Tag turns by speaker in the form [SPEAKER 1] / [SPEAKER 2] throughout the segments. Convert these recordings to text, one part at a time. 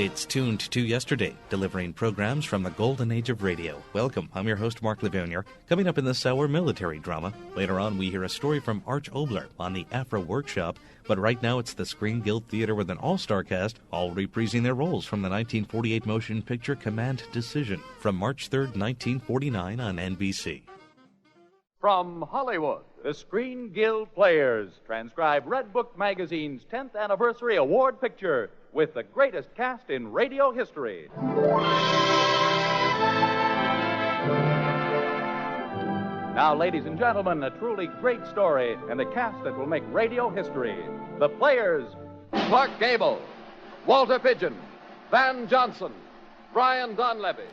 [SPEAKER 1] It's tuned to yesterday, delivering programs from the golden age of radio. Welcome, I'm your host, Mark Lavonier. Coming up in this hour, military drama. Later on, we hear a story from Arch Obler on the AFRA workshop. But right now, it's the Screen Guild Theater with an all-star cast, all reprising their roles from the 1948 motion picture Command Decision, from March 3rd, 1949 on NBC.
[SPEAKER 2] From Hollywood, the Screen Guild Players transcribe Red Book Magazine's 10th anniversary award picture with the greatest cast in radio history. Now, ladies and gentlemen, a truly great story and a cast that will make radio history. The Players: Clark Gable, Walter Pidgeon, Van Johnson, Brian Donlevy,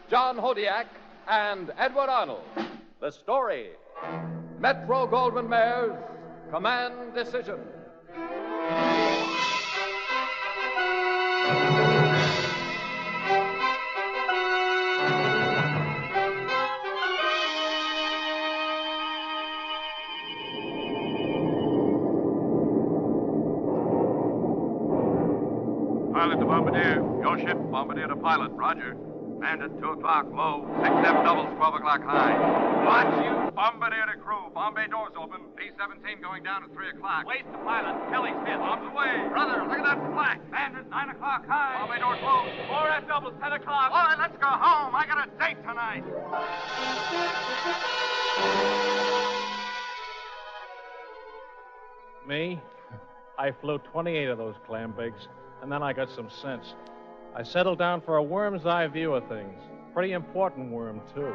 [SPEAKER 2] John Hodiak, and Edward Arnold. The story: Metro-Goldwyn-Mayer's Command Decision.
[SPEAKER 3] Pilot to Bombardier. Your ship, Bombardier to pilot. Roger. And at 2 o'clock, low. 6F doubles, 12 o'clock high. Watch you. Bombardier to crew. Bombay doors open. B-17 going down at 3 o'clock. Waste to pilot. Kelly's hit. Bombs away. Brother, look at that flag. And at 9 o'clock high. Bombay doors closed. 4F doubles, 10 o'clock. All right, let's go home. I got a date tonight.
[SPEAKER 4] Me? I flew 28 of those clam bakes, and then I got some sense. I settled down for a worm's eye view of things. Pretty important worm, too.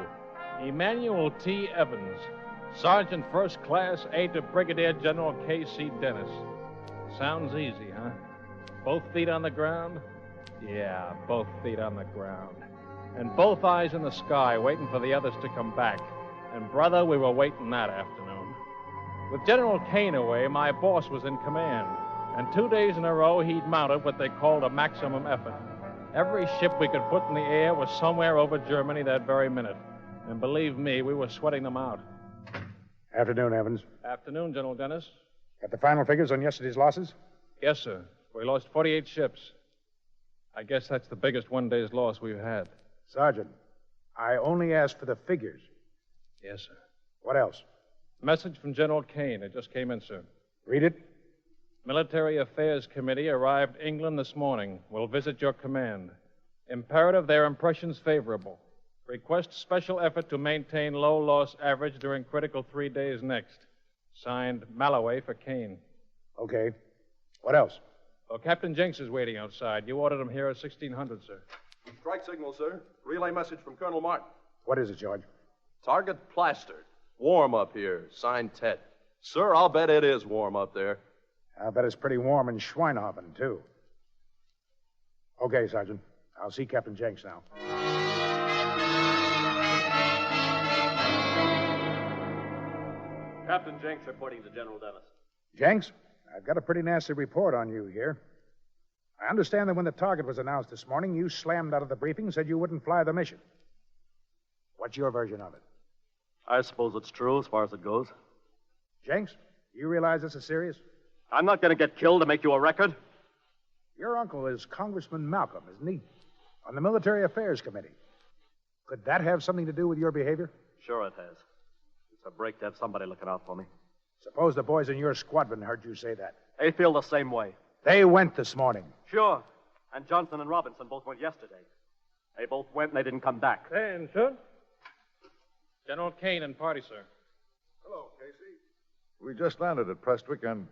[SPEAKER 4] Emmanuel T. Evans, Sergeant First Class, aide to Brigadier General K.C. Dennis. Sounds easy, huh? Both feet on the ground? Yeah, both feet on the ground. And both eyes in the sky, waiting for the others to come back. And, brother, we were waiting that afternoon. With General Kane away, my boss was in command. And 2 days in a row, he'd mounted what they called a maximum effort. Every ship we could put in the air was somewhere over Germany that very minute. And believe me, we were sweating them out.
[SPEAKER 5] Afternoon, Evans.
[SPEAKER 4] Afternoon, General Dennis.
[SPEAKER 5] Got the final figures on yesterday's losses?
[SPEAKER 4] Yes, sir. We lost 48 ships. I guess that's the biggest one-day's loss we've had.
[SPEAKER 5] Sergeant, I only asked for the figures.
[SPEAKER 4] Yes, sir.
[SPEAKER 5] What else?
[SPEAKER 4] Message from General Kane. It just came in, sir.
[SPEAKER 5] Read it.
[SPEAKER 4] Military Affairs Committee arrived England this morning. Will visit your command. Imperative their impressions favorable. Request special effort to maintain low loss average during critical 3 days next. Signed, Malloway for Kane.
[SPEAKER 5] Okay. What else?
[SPEAKER 4] Well, Captain Jenks is waiting outside. You ordered him here at 1600, sir.
[SPEAKER 6] Strike signal, sir. Relay message from Colonel Martin.
[SPEAKER 5] What is it, George?
[SPEAKER 6] Target plastered. Warm up here. Signed Ted. Sir, I'll bet it is warm up there.
[SPEAKER 5] I'll bet it's pretty warm in Schweinhofen, too. Okay, Sergeant. I'll see Captain Jenks now.
[SPEAKER 7] Captain Jenks reporting to General Dennis.
[SPEAKER 5] Jenks, I've got a pretty nasty report on you here. I understand that when the target was announced this morning, you slammed out of the briefing and said you wouldn't fly the mission. What's your version of it?
[SPEAKER 7] I suppose it's true as far as it goes.
[SPEAKER 5] Jenks, you realize this is serious?
[SPEAKER 7] I'm not going to get killed to make you a record.
[SPEAKER 5] Your uncle is Congressman Malcolm, isn't he? On the Military Affairs Committee. Could that have something to do with your behavior?
[SPEAKER 7] Sure it has. It's a break to have somebody looking out for me.
[SPEAKER 5] Suppose the boys in your squadron heard you say that.
[SPEAKER 7] They feel the same way.
[SPEAKER 5] They went this morning.
[SPEAKER 7] Sure. And Johnson and Robinson both went yesterday. They both went and they didn't come back.
[SPEAKER 4] Attention. General Kane and party, sir.
[SPEAKER 8] Hello, Casey. We just landed at Prestwick and...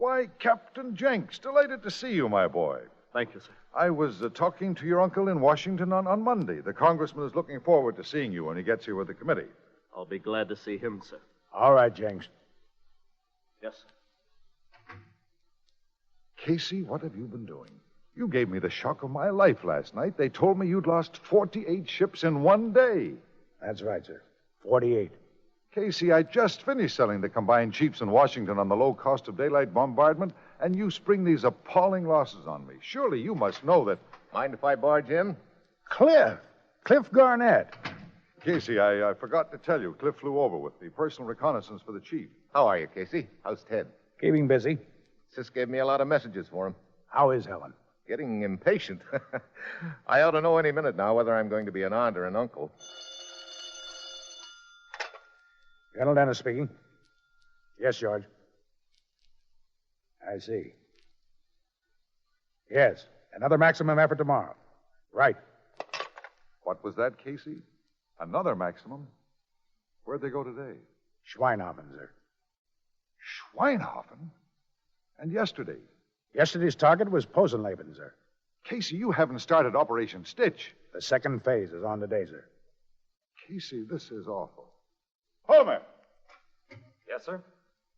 [SPEAKER 8] Why, Captain Jenks, delighted to see you, my boy.
[SPEAKER 7] Thank you, sir.
[SPEAKER 8] I was talking to your uncle in Washington on Monday. The congressman is looking forward to seeing you when he gets here with the committee.
[SPEAKER 7] I'll be glad to see him, sir.
[SPEAKER 5] All right, Jenks.
[SPEAKER 7] Yes, sir.
[SPEAKER 8] Casey, what have you been doing? You gave me the shock of my life last night. They told me you'd lost 48 ships in one day.
[SPEAKER 5] That's right, sir. 48.
[SPEAKER 8] Casey, I just finished selling the combined chiefs in Washington on the low cost of daylight bombardment, and you spring these appalling losses on me. Surely you must know that...
[SPEAKER 9] Mind if I barge in?
[SPEAKER 5] Cliff Garnett.
[SPEAKER 8] Casey, I forgot to tell you, Cliff flew over with me. Personal reconnaissance for the chief.
[SPEAKER 9] How are you, Casey? How's Ted?
[SPEAKER 5] Keeping busy.
[SPEAKER 9] Sis gave me a lot of messages for him.
[SPEAKER 5] How is Helen?
[SPEAKER 9] getting impatient. I ought to know any minute now whether I'm going to be an aunt or an uncle.
[SPEAKER 5] Colonel Dennis speaking. Yes, George. I see. Yes, another maximum effort tomorrow. Right.
[SPEAKER 8] What was that, Casey? Another maximum? Where'd they go today?
[SPEAKER 5] Schweinhofen, sir.
[SPEAKER 8] Schweinhofen? And yesterday?
[SPEAKER 5] Yesterday's target was Posenleben, sir.
[SPEAKER 8] Casey, you haven't started Operation Stitch.
[SPEAKER 5] The second phase is on today, sir.
[SPEAKER 8] Casey, this is awful. Homer!
[SPEAKER 6] Yes, sir?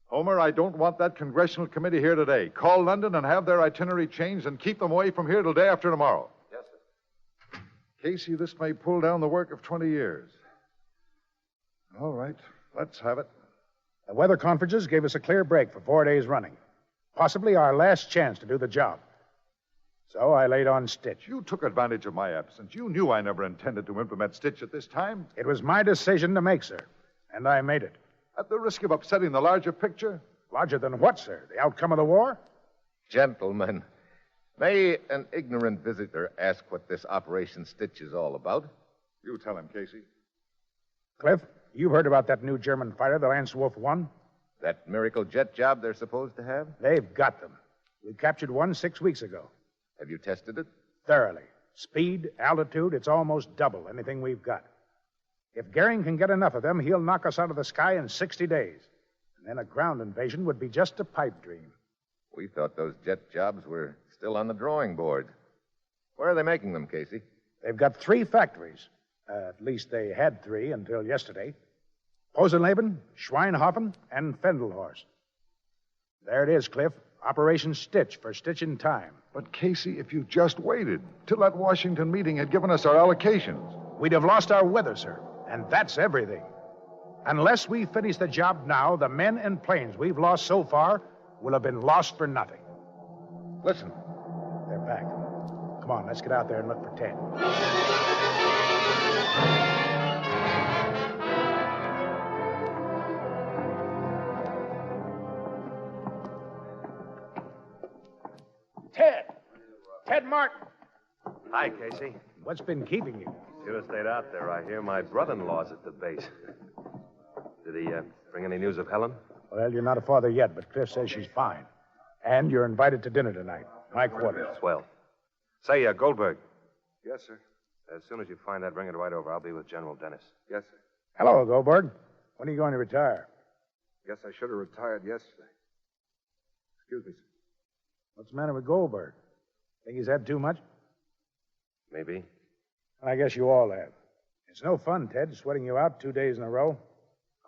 [SPEAKER 8] Homer, I don't want that congressional committee here today. Call London and have their itinerary changed and keep them away from here till day after tomorrow.
[SPEAKER 6] Yes, sir.
[SPEAKER 8] Casey, this may pull down the work of 20 years. All right, let's have it.
[SPEAKER 5] The weather conferences gave us a clear break for 4 days running. Possibly our last chance to do the job. So I laid on Stitch.
[SPEAKER 8] You took advantage of my absence. You knew I never intended to implement Stitch at this time.
[SPEAKER 5] It was my decision to make, sir. And I made it.
[SPEAKER 8] At the risk of upsetting the larger picture?
[SPEAKER 5] Larger than what, sir? The outcome of the war?
[SPEAKER 9] Gentlemen, may an ignorant visitor ask what this Operation Stitch is all about?
[SPEAKER 8] You tell him, Casey.
[SPEAKER 5] Cliff, you've heard about that new German fighter, the Lance Wolf 1?
[SPEAKER 9] That miracle jet job they're supposed to have?
[SPEAKER 5] They've got them. We captured one 6 weeks ago.
[SPEAKER 9] Have you tested it?
[SPEAKER 5] Thoroughly. Speed, altitude, it's almost double anything we've got. If Goering can get enough of them, he'll knock us out of the sky in 60 days. And then a ground invasion would be just a pipe dream.
[SPEAKER 9] We thought those jet jobs were still on the drawing board. Where are they making them, Casey?
[SPEAKER 5] They've got 3 factories. At least they had 3 until yesterday. Posenleben, Schweinhofen, and Fendelhorst. There it is, Cliff. Operation Stitch for Stitch in time.
[SPEAKER 8] But, Casey, if you just waited till that Washington meeting had given us our allocations.
[SPEAKER 5] We'd have lost our weather, sir. And that's everything. Unless we finish the job now, the men and planes we've lost so far will have been lost for nothing.
[SPEAKER 9] Listen.
[SPEAKER 5] They're back. Come on, let's get out there and look for Ted. Ted Martin.
[SPEAKER 6] Hi, Casey.
[SPEAKER 5] What's been keeping you?
[SPEAKER 6] Should have stayed out there. I hear my brother-in-law's at the base. Did he bring any news of Helen?
[SPEAKER 5] Well, you're not a father yet, but Cliff says she's fine. And you're invited to dinner tonight. My quarters.
[SPEAKER 6] Swell. Say, Goldberg.
[SPEAKER 8] Yes, sir.
[SPEAKER 6] As soon as you find that, bring it right over. I'll be with General Dennis.
[SPEAKER 8] Yes, sir.
[SPEAKER 5] Hello, Goldberg. When are you going to retire?
[SPEAKER 8] Guess I should have retired yesterday. Excuse me, sir.
[SPEAKER 5] What's the matter with Goldberg? Think he's had too much?
[SPEAKER 6] Maybe.
[SPEAKER 5] I guess you all have. It's no fun, Ted, sweating you out 2 days in a row.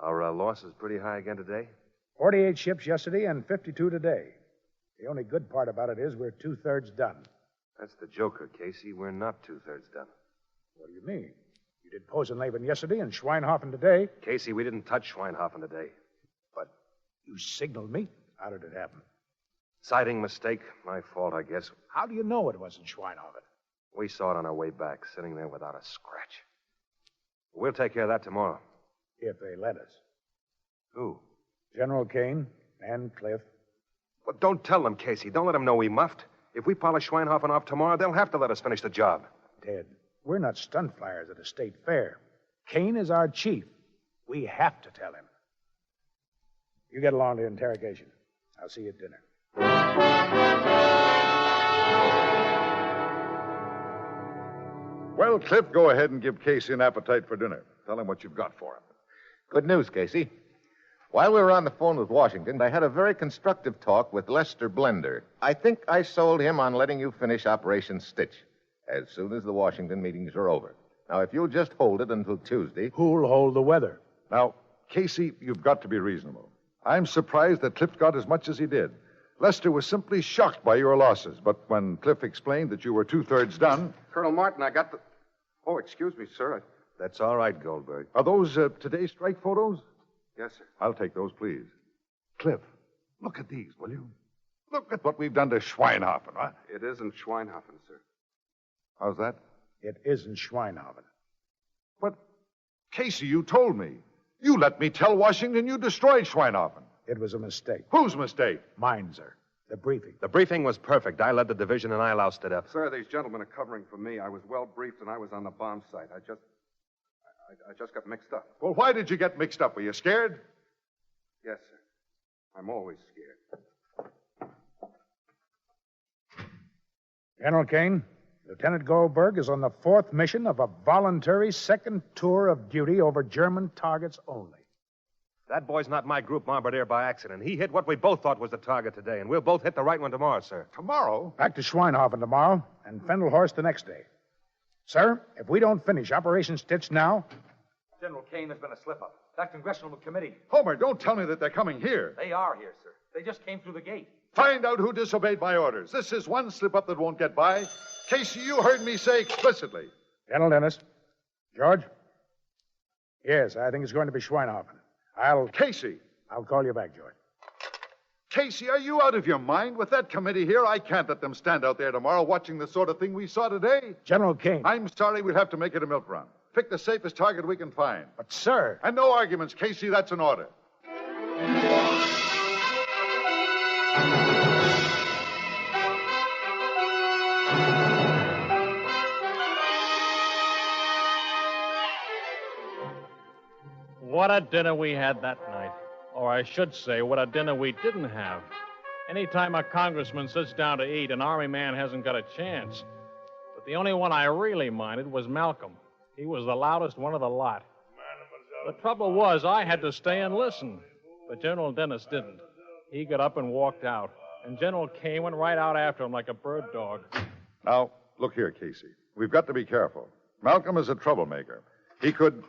[SPEAKER 6] Our loss is pretty high again today?
[SPEAKER 5] 48 ships yesterday and 52 today. The only good part about it is we're 2/3 done.
[SPEAKER 6] That's the joker, Casey. We're not 2/3 done.
[SPEAKER 5] What do you mean? You did Posenleben yesterday and Schweinhofen today.
[SPEAKER 6] Casey, we didn't touch Schweinhofen today.
[SPEAKER 5] But you signaled me. How did it happen?
[SPEAKER 6] Sighting mistake. My fault, I guess.
[SPEAKER 5] How do you know it wasn't Schweinhofen?
[SPEAKER 6] We saw it on our way back, sitting there without a scratch. We'll take care of that tomorrow.
[SPEAKER 5] If they let us.
[SPEAKER 6] Who?
[SPEAKER 5] General Kane and Cliff.
[SPEAKER 6] Well, don't tell them, Casey. Don't let them know we muffed. If we polish Schweinhofen off tomorrow, they'll have to let us finish the job.
[SPEAKER 5] Ted, we're not stunt flyers at a state fair. Kane is our chief. We have to tell him. You get along to interrogation. I'll see you at dinner.
[SPEAKER 8] Well, Cliff, go ahead and give Casey an appetite for dinner. Tell him what you've got for him.
[SPEAKER 9] Good news, Casey. While we were on the phone with Washington, I had a very constructive talk with Lester Blender. I think I sold him on letting you finish Operation Stitch as soon as the Washington meetings are over. Now, if you'll just hold it until Tuesday...
[SPEAKER 5] Who'll hold the weather?
[SPEAKER 8] Now, Casey, you've got to be reasonable. I'm surprised that Cliff got as much as he did. Lester was simply shocked by your losses, but when Cliff explained that you were 2/3 done...
[SPEAKER 10] Colonel Martin, I got the... Oh, excuse me, sir.
[SPEAKER 6] That's all right, Goldberg.
[SPEAKER 8] Are those today's strike photos?
[SPEAKER 10] Yes, sir.
[SPEAKER 8] I'll take those, please. Cliff, look at these, will you? Look at what we've done to Schweinhofen, huh?
[SPEAKER 10] It isn't Schweinhofen, sir.
[SPEAKER 8] How's that?
[SPEAKER 5] It isn't Schweinhofen.
[SPEAKER 8] But, Casey, you told me. You let me tell Washington you destroyed Schweinhofen.
[SPEAKER 5] It was a mistake.
[SPEAKER 8] Whose mistake?
[SPEAKER 5] Mine, sir. The briefing.
[SPEAKER 11] The briefing was perfect. I led the division, and I loused it up.
[SPEAKER 10] Sir, these gentlemen are covering for me. I was well briefed, and I was on the bomb site. I just got mixed up.
[SPEAKER 8] Well, why did you get mixed up? Were you scared?
[SPEAKER 10] Yes, sir. I'm always scared.
[SPEAKER 5] General Kane, Lieutenant Goldberg is on the 4th mission of a voluntary second tour of duty over German targets only.
[SPEAKER 11] That boy's not my group bombardier by accident. He hit what we both thought was the target today, and we'll both hit the right one tomorrow, sir.
[SPEAKER 8] Tomorrow?
[SPEAKER 5] Back to Schweinhofen tomorrow, and Fendelhorst the next day. Sir, if we don't finish Operation Stitch now...
[SPEAKER 12] General Kane, there's been a slip-up. That congressional committee.
[SPEAKER 8] Homer, don't tell me that they're coming here.
[SPEAKER 12] They are here, sir. They just came through the gate.
[SPEAKER 8] Find out who disobeyed my orders. This is one slip-up that won't get by. Casey, you heard me say explicitly.
[SPEAKER 5] General Dennis. George? Yes, I think it's going to be Schweinhofen.
[SPEAKER 8] Casey!
[SPEAKER 5] I'll call you back, George.
[SPEAKER 8] Casey, are you out of your mind? With that committee here, I can't let them stand out there tomorrow watching the sort of thing we saw today.
[SPEAKER 5] General Kane.
[SPEAKER 8] I'm sorry, we'll have to make it a milk run. Pick the safest target we can find.
[SPEAKER 5] But, sir...
[SPEAKER 8] And no arguments, Casey. That's an order.
[SPEAKER 4] What a dinner we had that night. Or I should say, what a dinner we didn't have. Anytime a congressman sits down to eat, an army man hasn't got a chance. But the only one I really minded was Malcolm. He was the loudest one of the lot. The trouble was, I had to stay and listen. But General Dennis didn't. He got up and walked out. And General Kane went right out after him like a bird dog.
[SPEAKER 8] Now, look here, Casey. We've got to be careful. Malcolm is a troublemaker. He could...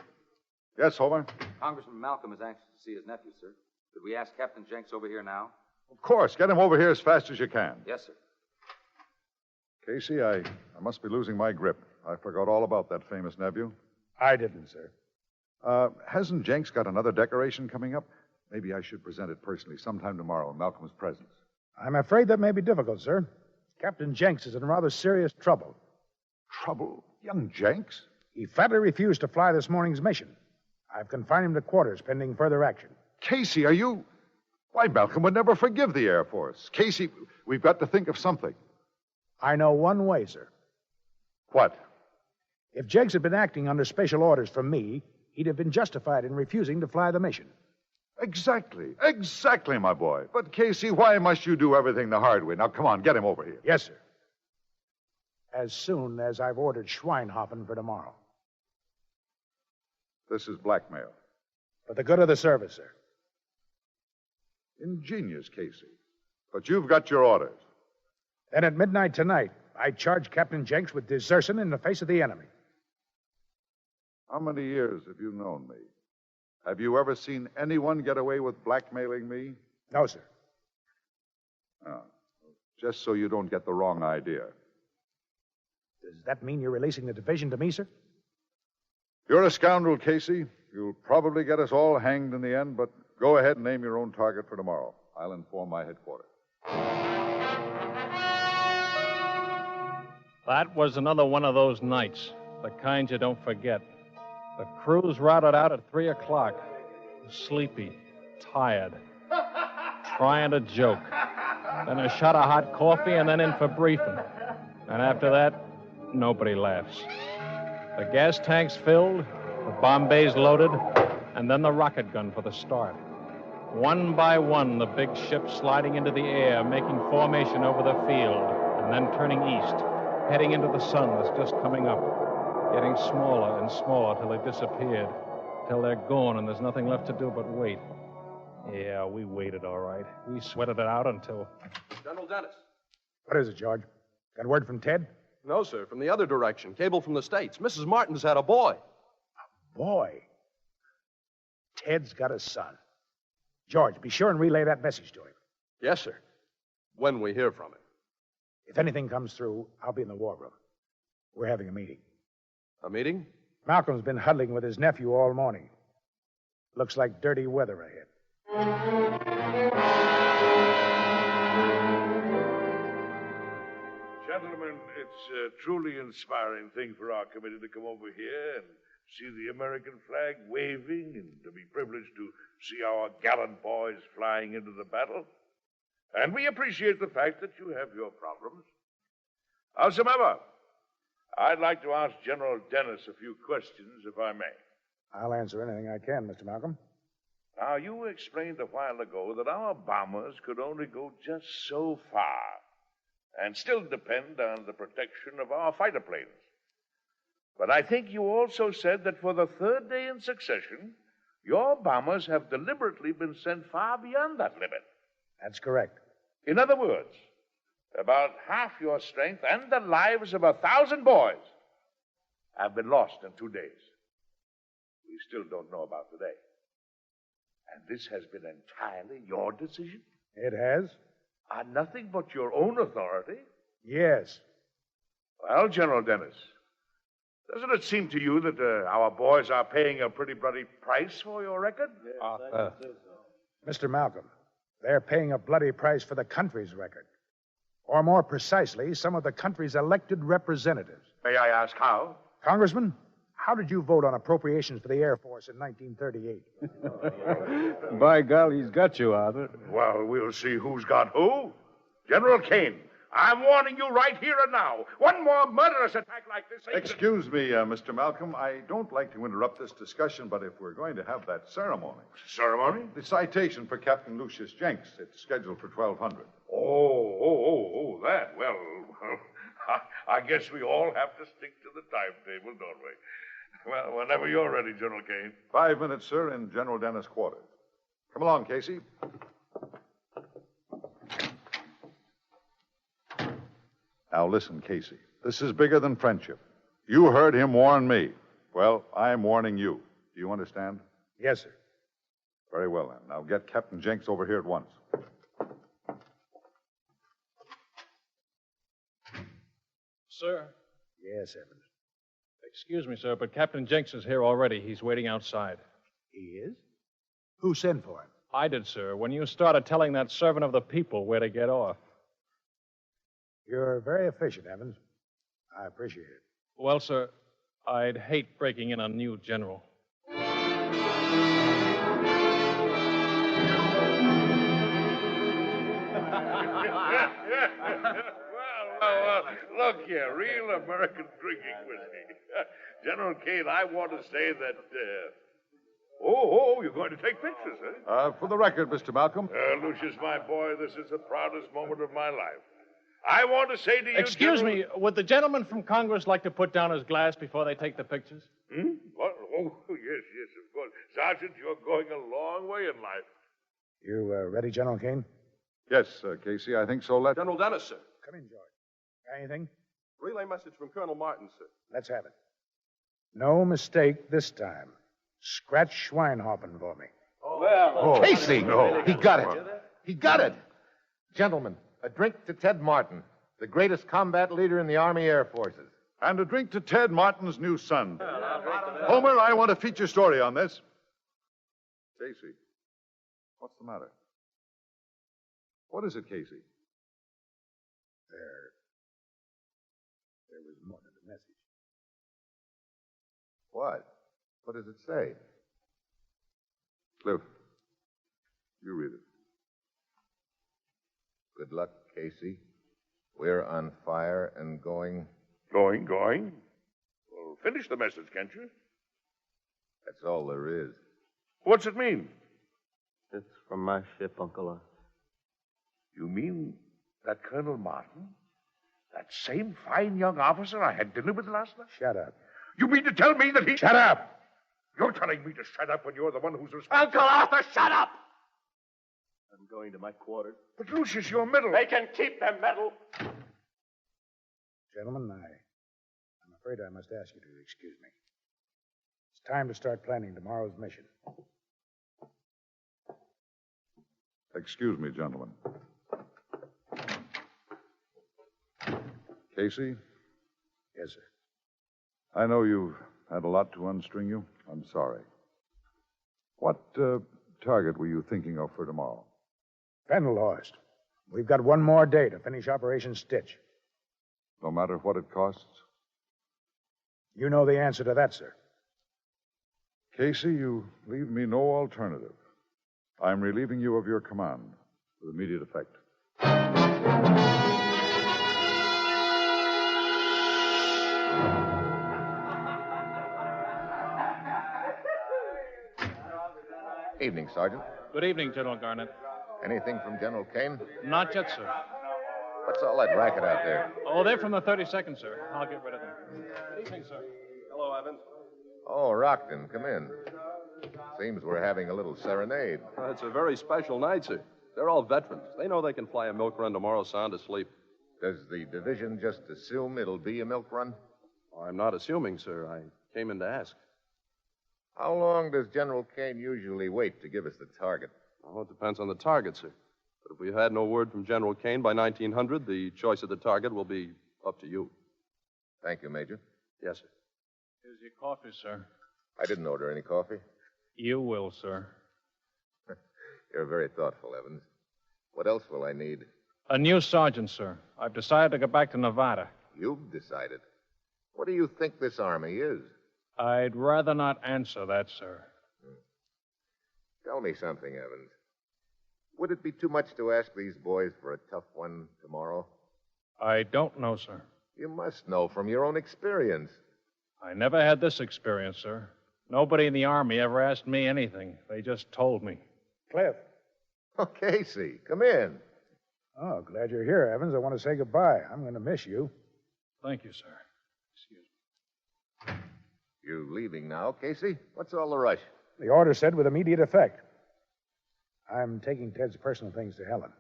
[SPEAKER 8] Yes, Homer?
[SPEAKER 12] Congressman Malcolm is anxious to see his nephew, sir. Could we ask Captain Jenks over here now?
[SPEAKER 8] Of course. Get him over here as fast as you can.
[SPEAKER 12] Yes, sir.
[SPEAKER 8] Casey, I must be losing my grip. I forgot all about that famous nephew.
[SPEAKER 5] I didn't, sir.
[SPEAKER 8] Hasn't Jenks got another decoration coming up? Maybe I should present it personally sometime tomorrow in Malcolm's presence.
[SPEAKER 5] I'm afraid that may be difficult, sir. Captain Jenks is in rather serious trouble.
[SPEAKER 8] Trouble? Young Jenks?
[SPEAKER 5] He flatly refused to fly this morning's mission. I've confined him to quarters pending further action.
[SPEAKER 8] Casey, are you... Why, Malcolm would never forgive the Air Force. Casey, we've got to think of something.
[SPEAKER 5] I know one way, sir.
[SPEAKER 8] What?
[SPEAKER 5] If Jenks had been acting under special orders from me, he'd have been justified in refusing to fly the mission.
[SPEAKER 8] Exactly, my boy. But, Casey, why must you do everything the hard way? Now, come on, get him over here.
[SPEAKER 5] Yes, sir. As soon as I've ordered Schweinhofen for tomorrow.
[SPEAKER 8] This is blackmail.
[SPEAKER 5] For the good of the service, sir.
[SPEAKER 8] Ingenious, Casey. But you've got your orders.
[SPEAKER 5] Then at midnight tonight, I charge Captain Jenks with desertion in the face of the enemy.
[SPEAKER 8] How many years have you known me? Have you ever seen anyone get away with blackmailing me?
[SPEAKER 5] No, sir.
[SPEAKER 8] Oh, just so you don't get the wrong idea.
[SPEAKER 5] Does that mean you're releasing the division to me, sir?
[SPEAKER 8] You're a scoundrel, Casey. You'll probably get us all hanged in the end, but go ahead and name your own target for tomorrow. I'll inform my headquarters.
[SPEAKER 4] That was another one of those nights, the kind you don't forget. The crews routed out at 3 o'clock, sleepy, tired, trying to joke. Then a shot of hot coffee and then in for briefing. And after that, nobody laughs. The gas tanks filled, the bomb bays loaded, and then the rocket gun for the start. One by one, the big ships sliding into the air, making formation over the field, and then turning east, heading into the sun that's just coming up, getting smaller and smaller till they disappeared, till they're gone and there's nothing left to do but wait. Yeah, we waited all right. We sweated it out until...
[SPEAKER 6] General Dennis.
[SPEAKER 5] What is it, George? Got word from Ted?
[SPEAKER 6] No, sir, from the other direction. Cable from the States. Mrs. Martin's had a boy.
[SPEAKER 5] A boy? Ted's got a son. George, be sure and relay that message to him.
[SPEAKER 6] Yes, sir. When we hear from him.
[SPEAKER 5] If anything comes through, I'll be in the war room. We're having a meeting.
[SPEAKER 6] A meeting?
[SPEAKER 5] Malcolm's been huddling with his nephew all morning. Looks like dirty weather ahead.
[SPEAKER 13] Gentlemen, it's a truly inspiring thing for our committee to come over here and see the American flag waving and to be privileged to see our gallant boys flying into the battle. And we appreciate the fact that you have your problems. Howsoever, I'd like to ask General Dennis a few questions, if I may.
[SPEAKER 5] I'll answer anything I can, Mr. Malcolm.
[SPEAKER 13] Now, you explained a while ago that our bombers could only go just so far and still depend on the protection of our fighter planes. But I think you also said that for the third day in succession, your bombers have deliberately been sent far beyond that limit.
[SPEAKER 5] That's correct.
[SPEAKER 13] In other words, about half your strength and the lives of 1,000 boys have been lost in 2 days. We still don't know about today. And this has been entirely your decision?
[SPEAKER 5] It has?
[SPEAKER 13] On nothing but your own authority?
[SPEAKER 5] Yes.
[SPEAKER 13] Well, General Dennis, doesn't it seem to you that our boys are paying a pretty bloody price for your record?
[SPEAKER 5] Mr. Malcolm, they're paying a bloody price for the country's record. Or more precisely, some of the country's elected representatives.
[SPEAKER 13] May I ask how?
[SPEAKER 5] Congressman, how did you vote on appropriations for the Air Force in 1938?
[SPEAKER 14] By golly, he's got you, Arthur.
[SPEAKER 13] Well, we'll see who's got who. General Kane, I'm warning you right here and now. One more murderous attack like this...
[SPEAKER 8] Excuse me, Mr. Malcolm. I don't like to interrupt this discussion, but if we're going to have that ceremony...
[SPEAKER 13] Ceremony?
[SPEAKER 8] The citation for Captain Lucius Jenks. It's scheduled for 1200.
[SPEAKER 13] Oh, that. Well, I guess we all have to stick to the timetable, don't we? Well, whenever you're ready, General Kane.
[SPEAKER 8] 5 minutes, sir, in General Dennis' quarters. Come along, Casey. Now, listen, Casey. This is bigger than friendship. You heard him warn me. Well, I'm warning you. Do you understand?
[SPEAKER 5] Yes, sir.
[SPEAKER 8] Very well, then. Now, get Captain Jenks over here at once.
[SPEAKER 4] Sir?
[SPEAKER 5] Yes, Evans.
[SPEAKER 4] Excuse me, sir, but Captain Jenks is here already. He's waiting outside.
[SPEAKER 5] He is? Who sent for him?
[SPEAKER 4] I did, sir, when you started telling that servant of the people where to get off.
[SPEAKER 5] You're very efficient, Evans. I appreciate it.
[SPEAKER 4] Well, sir, I'd hate breaking in on you, General.
[SPEAKER 13] Well, look here, real American drinking whiskey. General Kane, I want to say that, you're going to take pictures, eh?
[SPEAKER 8] For the record, Mr. Malcolm.
[SPEAKER 13] Lucius, my boy, this is the proudest moment of my life. I want to say to you...
[SPEAKER 4] Excuse me, would the gentleman from Congress like to put down his glass before they take the pictures?
[SPEAKER 13] What? Oh, yes, of course. Sergeant, you're going a long way in life.
[SPEAKER 5] You ready, General Kane?
[SPEAKER 8] Yes, Casey, I think so.
[SPEAKER 6] General Dennis, sir.
[SPEAKER 5] Come in, George. Got anything?
[SPEAKER 6] Relay message from Colonel Martin, sir.
[SPEAKER 5] Let's have it. No mistake this time. Scratch Schweinhofen for me.
[SPEAKER 9] Casey! No. He got it. He got it. Gentlemen, a drink to Ted Martin, the greatest combat leader in the Army Air Forces.
[SPEAKER 8] And a drink to Ted Martin's new son. Homer, I want a feature story on this. Casey, what's the matter? What is it, Casey?
[SPEAKER 5] There was more to the message.
[SPEAKER 9] What? What does it say?
[SPEAKER 8] Cliff, you read it.
[SPEAKER 9] Good luck, Casey. We're on fire and going.
[SPEAKER 13] Going? Well, finish the message, can't you?
[SPEAKER 9] That's all there is.
[SPEAKER 13] What's it mean?
[SPEAKER 15] It's from my ship, Uncle Arthur.
[SPEAKER 13] You mean that Colonel Martin? That same fine young officer I had dinner with last night?
[SPEAKER 5] Shut up.
[SPEAKER 13] You mean to tell me that he...
[SPEAKER 5] Shut up!
[SPEAKER 13] You're telling me to shut up when you're the one who's responsible...
[SPEAKER 7] Uncle Arthur, shut up!
[SPEAKER 15] I'm going to my quarters.
[SPEAKER 13] But, Lucius, your medal...
[SPEAKER 7] They can keep their medal.
[SPEAKER 5] Gentlemen, I'm afraid I must ask you to excuse me. It's time to start planning tomorrow's mission.
[SPEAKER 8] Excuse me, gentlemen. Casey?
[SPEAKER 5] Yes, sir.
[SPEAKER 8] I know you've had a lot to unstring you. I'm sorry. What target were you thinking of for tomorrow?
[SPEAKER 5] Pendelhorst. We've got one more day to finish Operation Stitch.
[SPEAKER 8] No matter what it costs?
[SPEAKER 5] You know the answer to that, sir.
[SPEAKER 8] Casey, you leave me no alternative. I'm relieving you of your command with immediate effect.
[SPEAKER 9] Evening, Sergeant.
[SPEAKER 4] Good evening, General Garnett.
[SPEAKER 9] Anything from General Kane?
[SPEAKER 4] Not yet, sir.
[SPEAKER 9] What's all that racket out there?
[SPEAKER 4] Oh, they're from the 32nd, sir. I'll get rid of them. Good evening, sir.
[SPEAKER 7] Hello, Evans.
[SPEAKER 9] Oh, Rockton, come in. Seems we're having a little serenade.
[SPEAKER 6] It's a very special night, sir. They're all veterans. They know they can fly a milk run tomorrow sound asleep.
[SPEAKER 9] Does the division just assume it'll be a milk run?
[SPEAKER 6] I'm not assuming, sir. I came in to ask.
[SPEAKER 9] How long does General Kane usually wait to give us the target?
[SPEAKER 6] Well, it depends on the target, sir. But if we had no word from General Kane by 1900, the choice of the target will be up to you.
[SPEAKER 9] Thank you, Major.
[SPEAKER 6] Yes, sir.
[SPEAKER 4] Here's your coffee, sir.
[SPEAKER 9] I didn't order any coffee.
[SPEAKER 4] You will, sir.
[SPEAKER 9] You're very thoughtful, Evans. What else will I need?
[SPEAKER 4] A new sergeant, sir. I've decided to go back to Nevada.
[SPEAKER 9] You've decided. What do you think this army is?
[SPEAKER 4] I'd rather not answer that, sir.
[SPEAKER 9] Tell me something, Evans. Would it be too much to ask these boys for a tough one tomorrow?
[SPEAKER 4] I don't know, sir.
[SPEAKER 9] You must know from your own experience.
[SPEAKER 4] I never had this experience, sir. Nobody in the Army ever asked me anything. They just told me.
[SPEAKER 5] Cliff.
[SPEAKER 9] Oh, Casey, come in.
[SPEAKER 5] Oh, glad you're here, Evans. I want to say goodbye. I'm going to miss you.
[SPEAKER 4] Thank you, sir. Excuse me.
[SPEAKER 9] You leaving now, Casey? What's all the rush?
[SPEAKER 5] The order said with immediate effect. I'm taking Ted's personal things to Helen.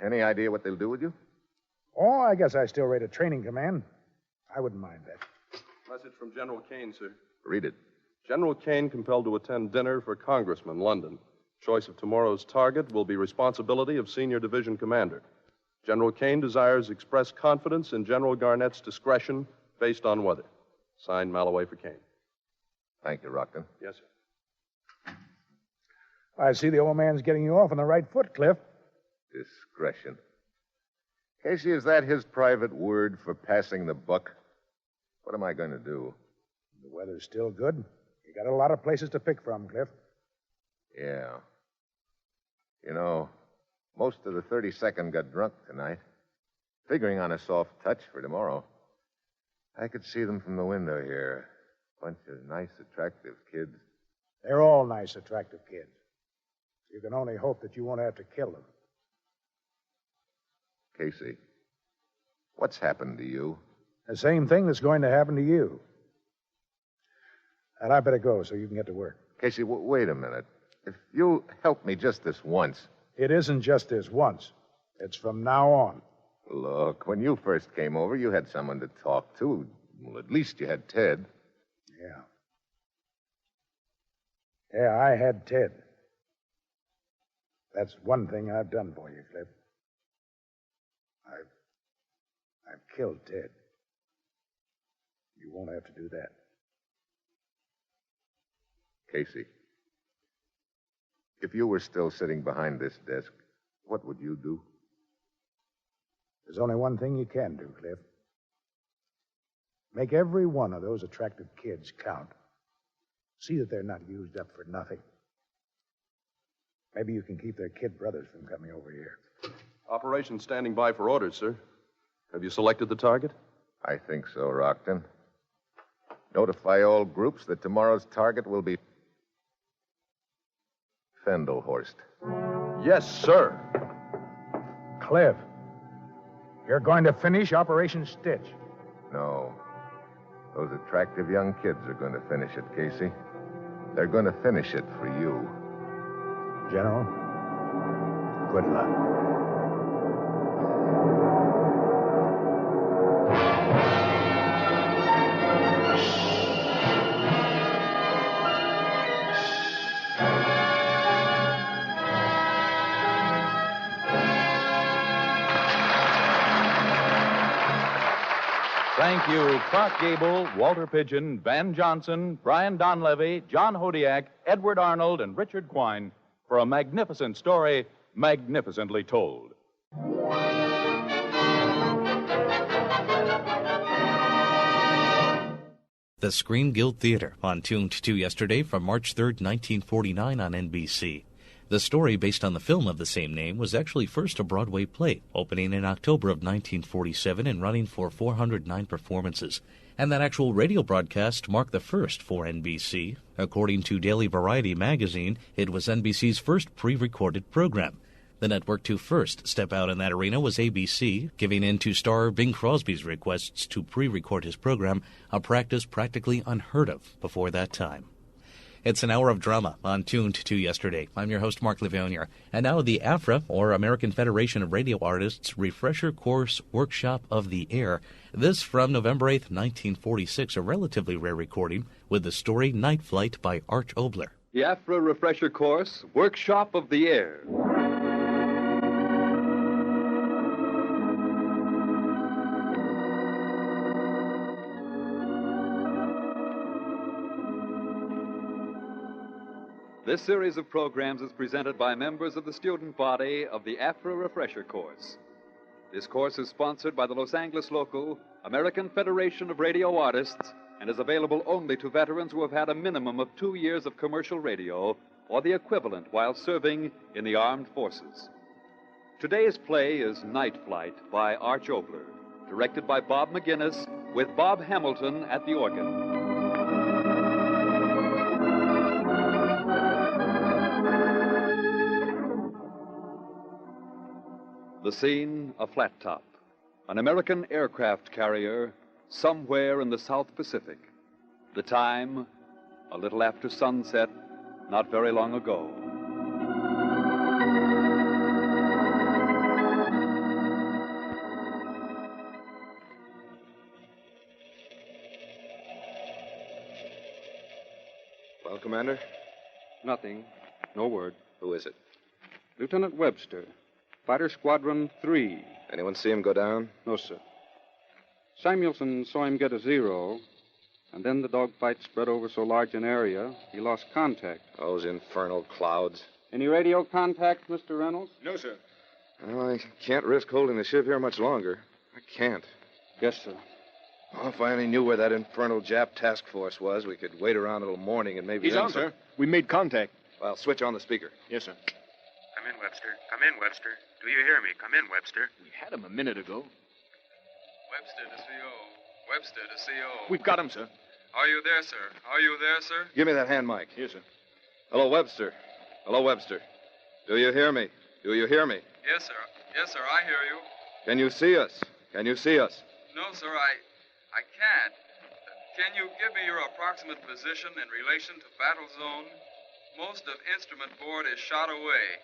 [SPEAKER 9] Any idea what they'll do with you?
[SPEAKER 5] Oh, I guess I still rate a training command. I wouldn't mind that.
[SPEAKER 6] Message from General Kane, sir.
[SPEAKER 9] Read it.
[SPEAKER 6] General Kane compelled to attend dinner for Congressman, London. Choice of tomorrow's target will be responsibility of Senior Division Commander. General Kane desires express confidence in General Garnett's discretion based on weather. Signed, Malloway for Kane.
[SPEAKER 9] Thank you, Rockton.
[SPEAKER 6] Yes, sir.
[SPEAKER 5] I see the old man's getting you off on the right foot, Cliff.
[SPEAKER 9] Discretion. Casey, is that his private word for passing the buck? What am I going to do?
[SPEAKER 5] The weather's still good. You got a lot of places to pick from, Cliff.
[SPEAKER 9] Yeah. You know, most of the 32nd got drunk tonight, figuring on a soft touch for tomorrow. I could see them from the window here. Bunch of nice, attractive kids.
[SPEAKER 5] They're all nice, attractive kids. You can only hope that you won't have to kill them.
[SPEAKER 9] Casey, what's happened to you?
[SPEAKER 5] The same thing that's going to happen to you. And I better go so you can get to work.
[SPEAKER 9] Casey, wait a minute. If you'll help me just this once.
[SPEAKER 5] It isn't just this once. It's from now on.
[SPEAKER 9] Look, when you first came over, you had someone to talk to. Well, at least you had Ted.
[SPEAKER 5] Yeah, I had Ted. That's one thing I've done for you, Cliff. I've killed Ted. You won't have to do that.
[SPEAKER 9] Casey, if you were still sitting behind this desk, what would you do?
[SPEAKER 5] There's only one thing you can do, Cliff. Make every one of those attractive kids count. See that they're not used up for nothing. Maybe you can keep their kid brothers from coming over here.
[SPEAKER 6] Operation standing by for orders, sir. Have you selected the target?
[SPEAKER 9] I think so, Rockton. Notify all groups that tomorrow's target will be Fendelhorst.
[SPEAKER 6] Yes, sir.
[SPEAKER 5] Cliff, you're going to finish Operation Stitch.
[SPEAKER 9] No. Those attractive young kids are going to finish it, Casey. They're going to finish it for you.
[SPEAKER 5] General, good luck.
[SPEAKER 2] Thank you, Clark Gable, Walter Pidgeon, Van Johnson, Brian Donlevy, John Hodiak, Edward Arnold, and Richard Quine for a magnificent story, magnificently told.
[SPEAKER 1] The Screen Guild Theater on Tuned to Yesterday from March 3rd, 1949 on NBC. The story, based on the film of the same name, was actually first a Broadway play, opening in October of 1947 and running for 409 performances. And that actual radio broadcast marked the first for NBC. According to Daily Variety magazine, it was NBC's first pre-recorded program. The network to first step out in that arena was ABC, giving in to star Bing Crosby's requests to pre-record his program, a practice practically unheard of before that time. It's an hour of drama on Tuned to Yesterday. I'm your host, Mark Lavonier. And now the AFRA, or American Federation of Radio Artists, Refresher Course Workshop of the Air. This from November 8th, 1946, a relatively rare recording with the story Night Flight by Arch Obler.
[SPEAKER 2] The AFRA Refresher Course Workshop of the Air. This series of programs is presented by members of the student body of the AFRA Refresher Course. This course is sponsored by the Los Angeles local American Federation of Radio Artists and is available only to veterans who have had a minimum of 2 years of commercial radio or the equivalent while serving in the armed forces. Today's play is Night Flight by Arch Obler, directed by Bob McGinnis with Bob Hamilton at the organ. The scene, a flat top, an American aircraft carrier somewhere in the South Pacific. The time, a little after sunset, not very long ago.
[SPEAKER 6] Well, Commander?
[SPEAKER 10] Nothing. No word.
[SPEAKER 6] Who is it?
[SPEAKER 10] Lieutenant Webster. Fighter Squadron 3.
[SPEAKER 6] Anyone see him go down?
[SPEAKER 10] No, sir. Samuelson saw him get a 0, and then the dogfight spread over so large an area, he lost contact.
[SPEAKER 6] Those infernal clouds.
[SPEAKER 10] Any radio contact, Mr. Reynolds?
[SPEAKER 15] No, sir.
[SPEAKER 6] Well, I can't risk holding the ship here much longer. I can't.
[SPEAKER 10] Yes, sir.
[SPEAKER 6] Oh, if I only knew where that infernal Jap task force was, we could wait around until morning and maybe...
[SPEAKER 15] He's on, sir. We made contact.
[SPEAKER 6] Well, switch on the speaker.
[SPEAKER 15] Yes, sir.
[SPEAKER 3] Come in, Webster. Come in, Webster. Do you hear me? Come in, Webster.
[SPEAKER 15] We had him a minute ago.
[SPEAKER 3] Webster to CO. Webster to CO.
[SPEAKER 15] We've got him, sir.
[SPEAKER 3] Are you there, sir? Are you there, sir?
[SPEAKER 6] Give me that hand mic.
[SPEAKER 15] Yes, sir.
[SPEAKER 6] Hello, Webster. Hello, Webster. Do you hear me? Do you hear me?
[SPEAKER 3] Yes, sir. Yes, sir. I hear you.
[SPEAKER 6] Can you see us? Can you see us?
[SPEAKER 3] No, sir. I can't. Can you give me your approximate position in relation to battle zone? Most of instrument board is shot away.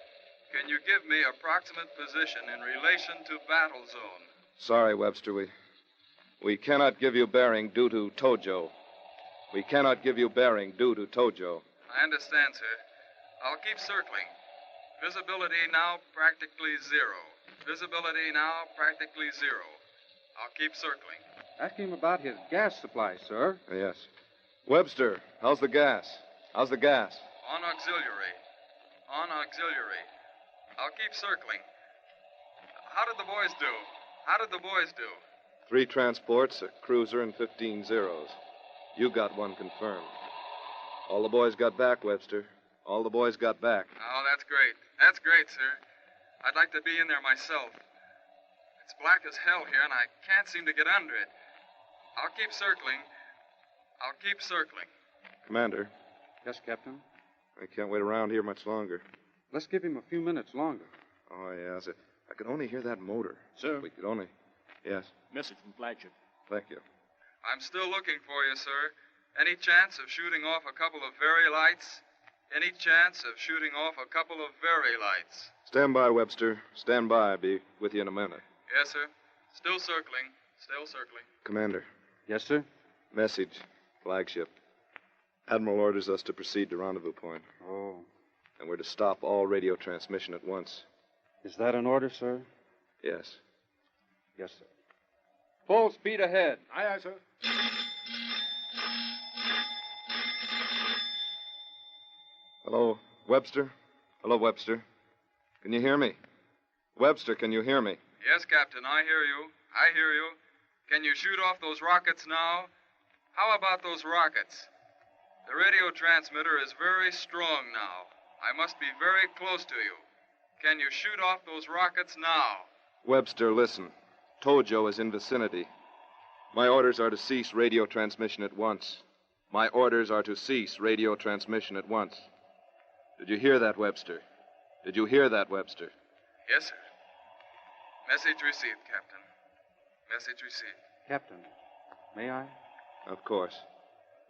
[SPEAKER 3] Can you give me approximate position in relation to battle zone?
[SPEAKER 6] Sorry, Webster. We cannot give you bearing due to Tojo. We cannot give you bearing due to Tojo.
[SPEAKER 3] I understand, sir. I'll keep circling. Visibility now practically zero. Visibility now practically zero. I'll keep circling.
[SPEAKER 10] Ask him about his gas supply, sir.
[SPEAKER 6] Yes. Webster, how's the gas? How's the gas?
[SPEAKER 3] On auxiliary. On auxiliary. I'll keep circling. How did the boys do? How did the boys do?
[SPEAKER 6] 3 transports, a cruiser, and 15 Zeros. You got one confirmed. All the boys got back, Webster. All the boys got back.
[SPEAKER 3] Oh, that's great. That's great, sir. I'd like to be in there myself. It's black as hell here, and I can't seem to get under it. I'll keep circling. I'll keep circling.
[SPEAKER 6] Commander.
[SPEAKER 10] Yes, Captain?
[SPEAKER 6] I can't wait around here much longer.
[SPEAKER 10] Let's give him a few minutes longer.
[SPEAKER 6] Oh, yes. I could only hear that motor.
[SPEAKER 15] Sir?
[SPEAKER 6] If we could only... Yes.
[SPEAKER 15] Message from flagship.
[SPEAKER 6] Thank you.
[SPEAKER 3] I'm still looking for you, sir. Any chance of shooting off a couple of very lights? Any chance of shooting off a couple of very lights?
[SPEAKER 6] Stand by, Webster. Stand by. I'll be with you in a minute.
[SPEAKER 3] Yes, sir. Still circling. Still circling.
[SPEAKER 6] Commander.
[SPEAKER 10] Yes, sir?
[SPEAKER 6] Message. Flagship. Admiral orders us to proceed to rendezvous point.
[SPEAKER 10] Oh.
[SPEAKER 6] And we're to stop all radio transmission at once.
[SPEAKER 10] Is that an order, sir?
[SPEAKER 6] Yes.
[SPEAKER 10] Yes, sir. Full speed ahead.
[SPEAKER 15] Aye, aye, sir.
[SPEAKER 6] Hello, Webster? Hello, Webster. Can you hear me? Webster, can you hear me?
[SPEAKER 3] Yes, Captain, I hear you. I hear you. Can you shoot off those rockets now? How about those rockets? The radio transmitter is very strong now. I must be very close to you. Can you shoot off those rockets now?
[SPEAKER 6] Webster, listen. Tojo is in vicinity. My orders are to cease radio transmission at once. My orders are to cease radio transmission at once. Did you hear that, Webster? Did you hear that, Webster?
[SPEAKER 3] Yes, sir. Message received, Captain. Message received.
[SPEAKER 10] Captain, may I?
[SPEAKER 6] Of course.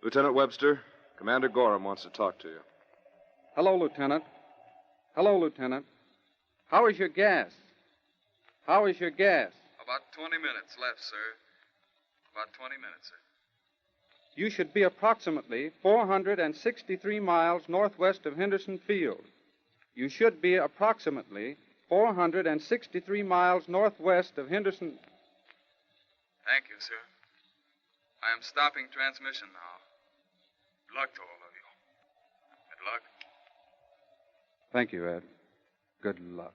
[SPEAKER 6] Lieutenant Webster, Commander Gorham wants to talk to you.
[SPEAKER 10] Hello, Lieutenant. Hello, Lieutenant. How is your gas? How is your gas?
[SPEAKER 3] About 20 minutes left, sir. About 20 minutes, sir.
[SPEAKER 10] You should be approximately 463 miles northwest of Henderson Field. You should be approximately 463 miles northwest of Henderson.
[SPEAKER 3] Thank you, sir. I am stopping transmission now. Good luck to all of you. Good luck.
[SPEAKER 10] Thank you, Ed. Good luck.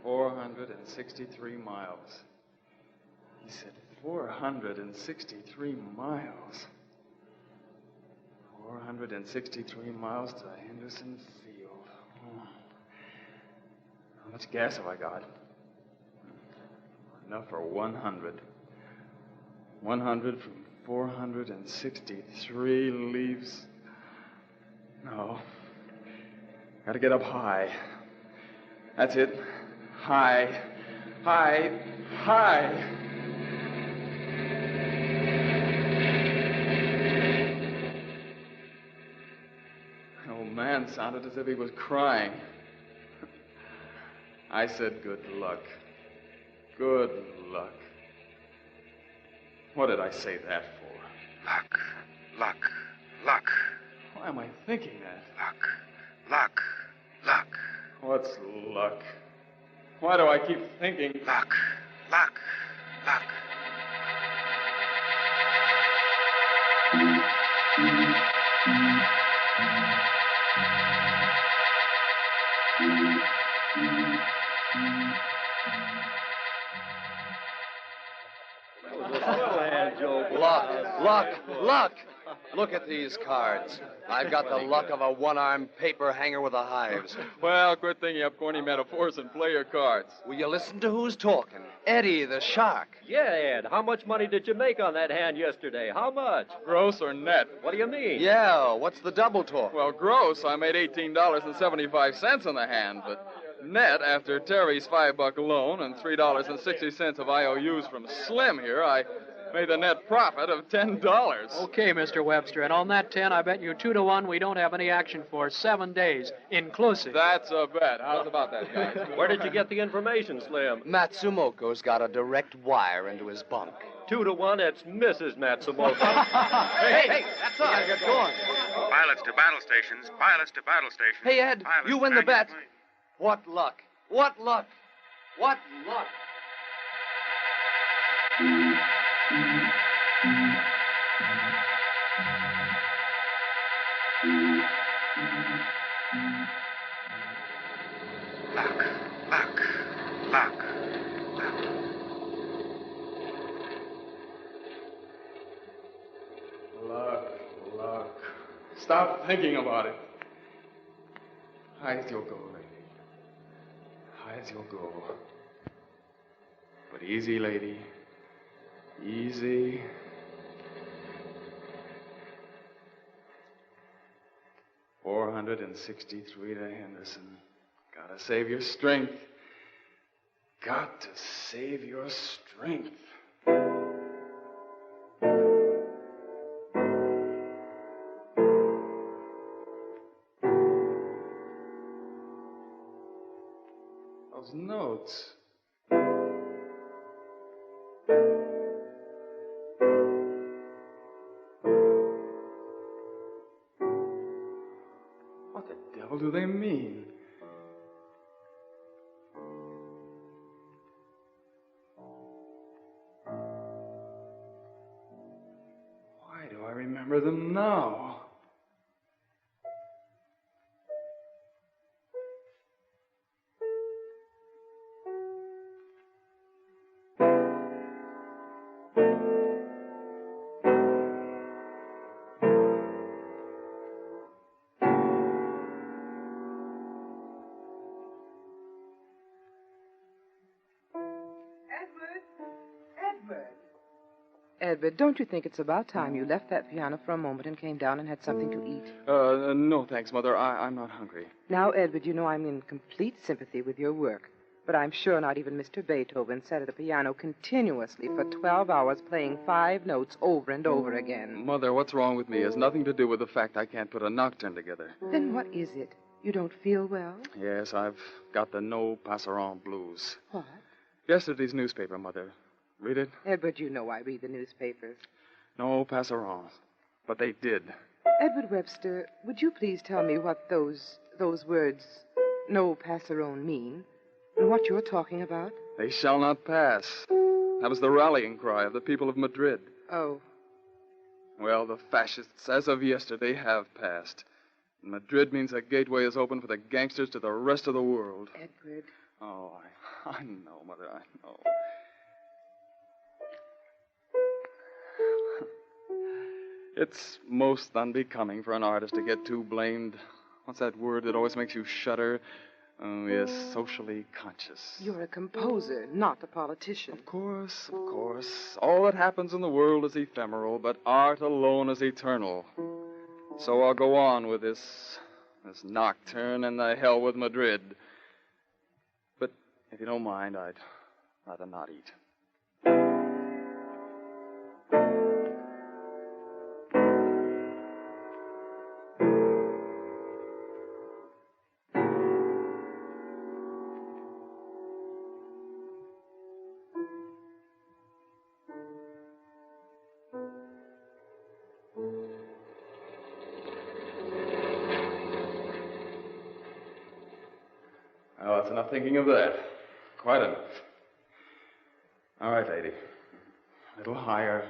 [SPEAKER 16] 463 miles. He said 463 miles. 463 miles to Henderson Field. Oh. How much gas have I got? Enough for 100. 100 from 463 leaves. No. Gotta get up high. That's it. High. High. High. The old man sounded as if he was crying. I said, good luck. Good luck. What did I say that for?
[SPEAKER 3] Luck. Luck. Luck.
[SPEAKER 16] Why am I thinking that?
[SPEAKER 3] Luck. Luck. Luck.
[SPEAKER 16] What's luck? Why do I keep thinking?
[SPEAKER 3] Luck. Luck. Luck.
[SPEAKER 2] Luck, luck, luck. Look at these cards. I've got the luck of a one-armed paper hanger with the hives.
[SPEAKER 16] Well, quit thinking up corny metaphors and play your cards.
[SPEAKER 2] Will you listen to who's talking? Eddie the Shark.
[SPEAKER 17] Yeah, Ed. How much money did you make on that hand yesterday? How much?
[SPEAKER 16] Gross or net?
[SPEAKER 17] What do you mean?
[SPEAKER 2] Yeah, what's the double talk?
[SPEAKER 16] Well, gross, I made $18.75 on the hand, but net, after Terry's $5 loan and $3.60 of IOUs from Slim here, I made a net profit of $10.
[SPEAKER 18] Okay, Mr. Webster, and on that 10, I bet you 2-1 we don't have any action for 7 days, inclusive.
[SPEAKER 16] That's a bet. How's about that, guys?
[SPEAKER 17] Where did you get the information, Slim?
[SPEAKER 2] Matsumoko's got a direct wire into his bunk.
[SPEAKER 17] 2-1, it's Mrs. Matsumoto.
[SPEAKER 2] hey, that's all. Get going.
[SPEAKER 3] Pilots to battle stations. Pilots to battle stations.
[SPEAKER 2] Hey, Ed,
[SPEAKER 3] Pilots
[SPEAKER 2] you win the bet.
[SPEAKER 3] manually.
[SPEAKER 2] What luck? What luck? What luck?
[SPEAKER 3] Luck. Luck. Luck.
[SPEAKER 16] Luck, luck. Stop thinking about it. High as you'll go, lady. High as you'll go. But easy, lady. Easy. $463 to Henderson. Gotta save your strength. Got to save your strength. Those notes. What the devil do they mean? Why do I remember them now?
[SPEAKER 19] Edward, don't you think it's about time you left that piano for a moment and came down and had something to eat?
[SPEAKER 16] No, thanks, Mother. I'm not hungry.
[SPEAKER 19] Now, Edward, you know I'm in complete sympathy with your work. But I'm sure not even Mr. Beethoven sat at a piano continuously for 12 hours playing 5 notes over and over again.
[SPEAKER 16] Mother, what's wrong with me has nothing to do with the fact I can't put a nocturne together.
[SPEAKER 19] Then what is it? You don't feel well?
[SPEAKER 16] Yes, I've got the no passeront blues.
[SPEAKER 19] What?
[SPEAKER 16] Yesterday's newspaper, Mother. Read it?
[SPEAKER 19] Edward, you know I read the newspapers.
[SPEAKER 16] No passeront. But they did.
[SPEAKER 19] Edward Webster, would you please tell me what those words, no passerone, mean? And what you're talking about?
[SPEAKER 16] They shall not pass. That was the rallying cry of the people of Madrid.
[SPEAKER 19] Oh.
[SPEAKER 16] Well, the fascists, as of yesterday, have passed. Madrid means a gateway is open for the gangsters to the rest of the world.
[SPEAKER 19] Edward.
[SPEAKER 16] Oh, I know, Mother, I know. It's most unbecoming for an artist to get too blamed. What's that word that always makes you shudder? Oh, yes, socially conscious.
[SPEAKER 19] You're a composer, not a politician.
[SPEAKER 16] Of course, of course. All that happens in the world is ephemeral, but art alone is eternal. So I'll go on with this nocturne and the hell with Madrid. But if you don't mind, I'd rather not eat. Oh, that's enough thinking of that. Quite enough. All right, lady. A little higher.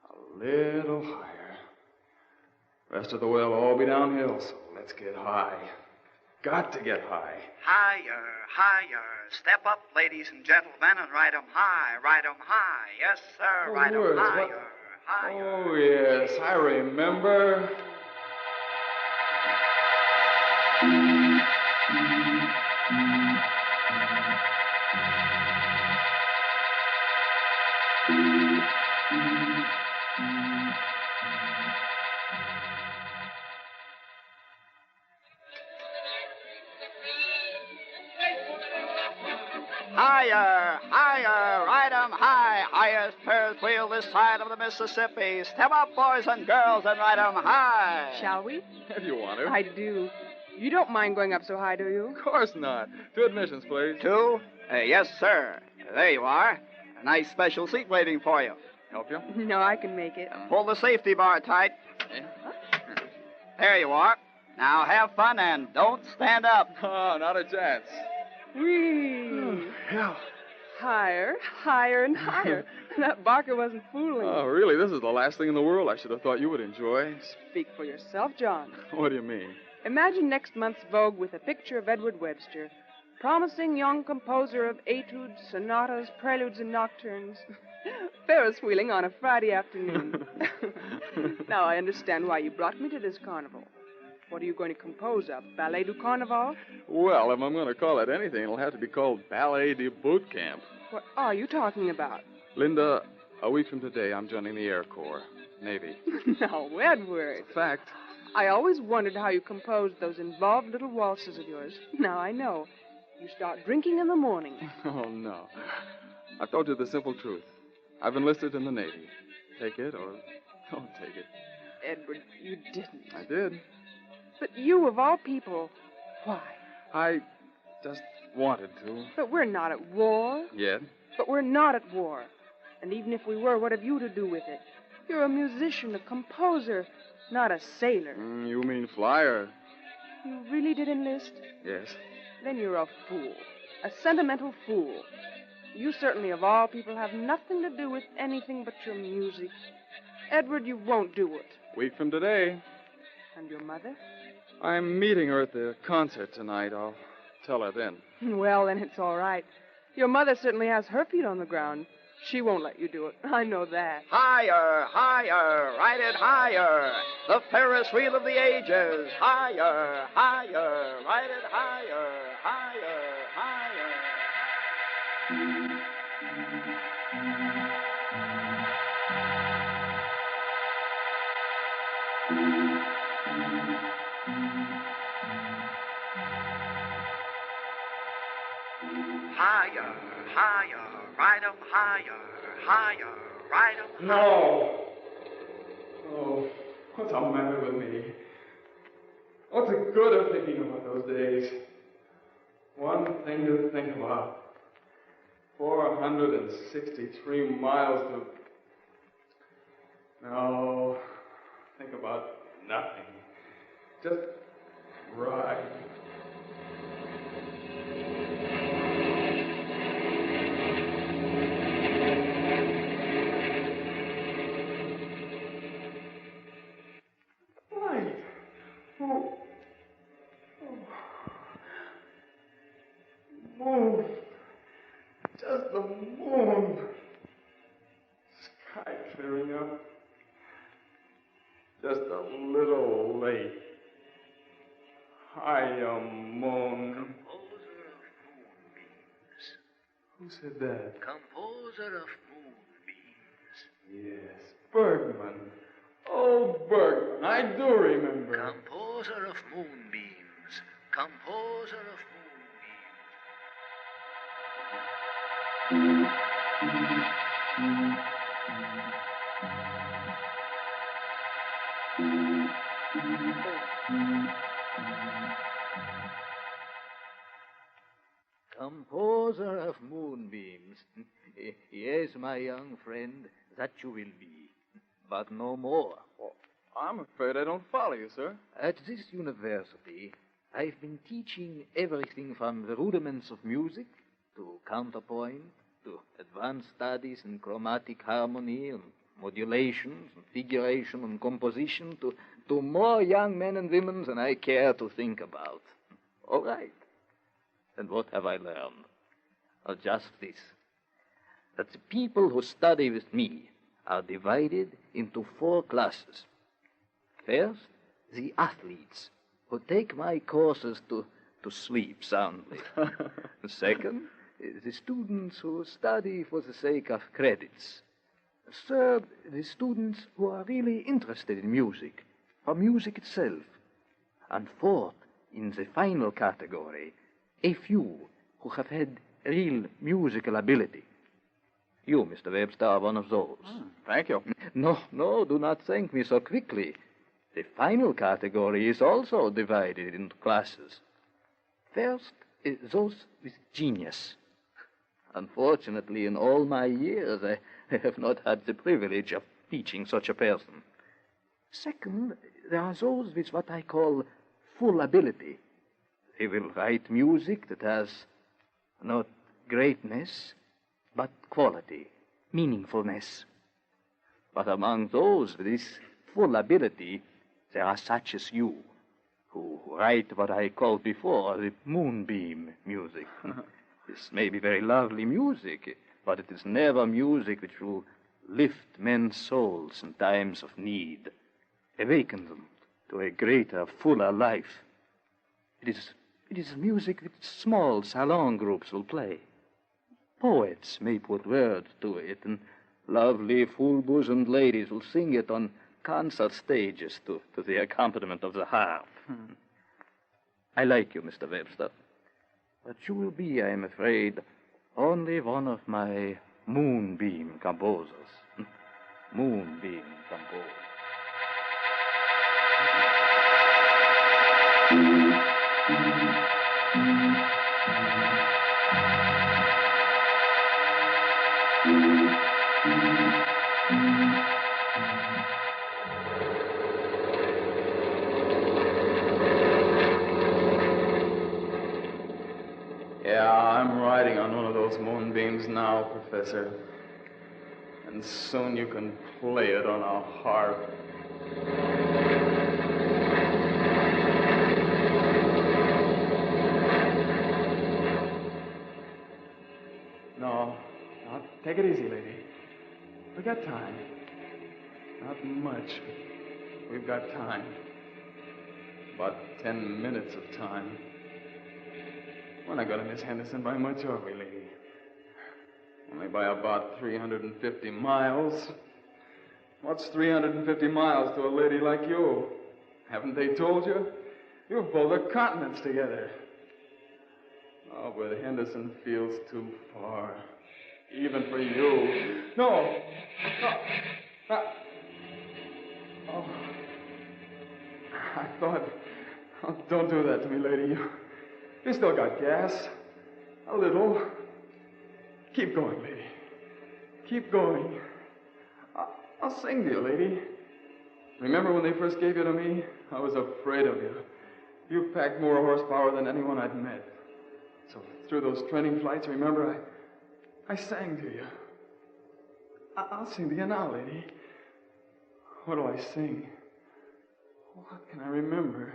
[SPEAKER 16] A little higher. Rest of the way will all be downhill, so let's get high. Got to get high.
[SPEAKER 20] Higher, higher. Step up, ladies and gentlemen, and ride 'em high, ride 'em high. Yes, sir, ride 'em higher, higher.
[SPEAKER 16] Oh, yes, I remember.
[SPEAKER 20] Higher, higher, ride 'em high. Highest Ferris wheel this side of the Mississippi. Step up, boys and girls, and ride 'em high.
[SPEAKER 21] Shall we?
[SPEAKER 16] If you want to.
[SPEAKER 21] I do. You don't mind going up so high, do you?
[SPEAKER 16] Of course not. 2 admissions, please.
[SPEAKER 20] 2? Yes, sir. There you are. A nice special seat waiting for you.
[SPEAKER 16] Help you?
[SPEAKER 21] No, I can make it.
[SPEAKER 20] Pull the safety bar tight. There you are. Now have fun and don't stand up.
[SPEAKER 16] Oh, not a chance.
[SPEAKER 21] Whee!
[SPEAKER 16] Yeah.
[SPEAKER 21] Higher, higher, and higher. That Barker wasn't fooling.
[SPEAKER 16] Oh, really? This is the last thing in the world I should have thought you would enjoy.
[SPEAKER 21] Speak for yourself, John.
[SPEAKER 16] What do you mean?
[SPEAKER 21] Imagine next month's Vogue with a picture of Edward Webster, promising young composer of etudes, sonatas, preludes, and nocturnes. Ferris wheeling on a Friday afternoon. Now I understand why you brought me to this carnival. What are you going to compose, a ballet du carnaval?
[SPEAKER 16] Well, if I'm going to call it anything, it'll have to be called Ballet de Boot Camp.
[SPEAKER 21] What are you talking about?
[SPEAKER 16] Linda, a week from today, I'm joining the Air Corps, Navy.
[SPEAKER 21] No, Edward.
[SPEAKER 16] Fact.
[SPEAKER 21] I always wondered how you composed those involved little waltzes of yours. Now I know. You start drinking in the morning.
[SPEAKER 16] Oh, no. I've told you the simple truth. I've enlisted in the Navy. Take it or don't take it.
[SPEAKER 21] Edward, you didn't.
[SPEAKER 16] I did.
[SPEAKER 21] But you, of all people, why?
[SPEAKER 16] I just wanted to.
[SPEAKER 21] But we're not at war.
[SPEAKER 16] Yet?
[SPEAKER 21] But we're not at war. And even if we were, what have you to do with it? You're a musician, a composer, not a sailor.
[SPEAKER 16] You mean flyer?
[SPEAKER 21] You really did enlist?
[SPEAKER 16] Yes.
[SPEAKER 21] Then you're a fool. A sentimental fool. You certainly, of all people, have nothing to do with anything but your music. Edward, you won't do it.
[SPEAKER 16] Week from today.
[SPEAKER 21] And your mother?
[SPEAKER 16] I'm meeting her at the concert tonight. I'll tell her then.
[SPEAKER 21] Well, then it's all right. Your mother certainly has her feet on the ground. She won't let you do it. I know that.
[SPEAKER 20] Higher, higher, ride it higher. The Ferris wheel of the ages. Higher, higher, ride it higher, higher, higher.
[SPEAKER 11] Higher, higher, ride 'em higher, higher, ride 'em
[SPEAKER 22] No. Oh, what's the matter with me? What's the good of thinking about those days? One thing to think about. 463 miles to... No, think about nothing. Just ride. Light. Oh. Moon. Just the moon. Sky clearing up. Just a little late. Hiya, moon.
[SPEAKER 11] Composer of moonbeams.
[SPEAKER 22] Who said that?
[SPEAKER 11] Composer of moonbeams.
[SPEAKER 22] Yes, Bergman. Oh, Bergman, I do remember.
[SPEAKER 11] Composer of moonbeams. Composer of
[SPEAKER 23] Composer of moonbeams. Yes, my young friend, that you will be, but no more.
[SPEAKER 16] Well, I'm afraid I don't follow you, sir.
[SPEAKER 23] At this university, I've been teaching everything from the rudiments of music to counterpoint to advanced studies in chromatic harmony and modulations and figuration and composition to more young men and women than I care to think about. All right. And what have I learned? Oh, just this, that the people who study with me are divided into 4 classes. First, the athletes, who take my courses to sleep soundly. Second, the students who study for the sake of credits. Third, the students who are really interested in music, for music itself. And fourth, in the final category, a few who have had real musical ability. You, Mr. Webster, are one of those.
[SPEAKER 16] Thank you.
[SPEAKER 23] No, do not thank me so quickly. The final category is also divided into classes. First, those with genius. Unfortunately, in all my years, I have not had the privilege of teaching such a person. Second, there are those with what I call full ability. They will write music that has not greatness, but quality, meaningfulness. But among those with this full ability, there are such as you, who write what I called before the moonbeam music. This may be very lovely music, but it is never music which will lift men's souls in times of need, awaken them to a greater, fuller life. It is music which small salon groups will play. Poets may put words to it, and lovely, full-bosomed ladies will sing it on concert stages to the accompaniment of the harp. I like you, Mr. Webster, but you will be, I am afraid, only one of my moonbeam composers. Moonbeam composers.
[SPEAKER 22] Yeah, I'm riding on one of those moonbeams now, Professor. And soon you can play it on a harp. No, take it easy, lady. We got time. Not much, but we've got time. About 10 minutes of time. We're not going to miss Henderson by much, are we, lady? Only by about 350 miles. What's 350 miles to a lady like you? Haven't they told you? You've pulled the continents together. Oh, but Henderson feels too far. Even for you. No! No! Oh. I thought... Oh, don't do that to me, lady. You still got gas. A little. Keep going, lady. Keep going. I'll sing to you, lady. Remember when they first gave you to me? I was afraid of you. You packed more horsepower than anyone I'd met. So through those training flights, remember, I sang to you. I'll sing to you now, lady. What do I sing? What can I remember?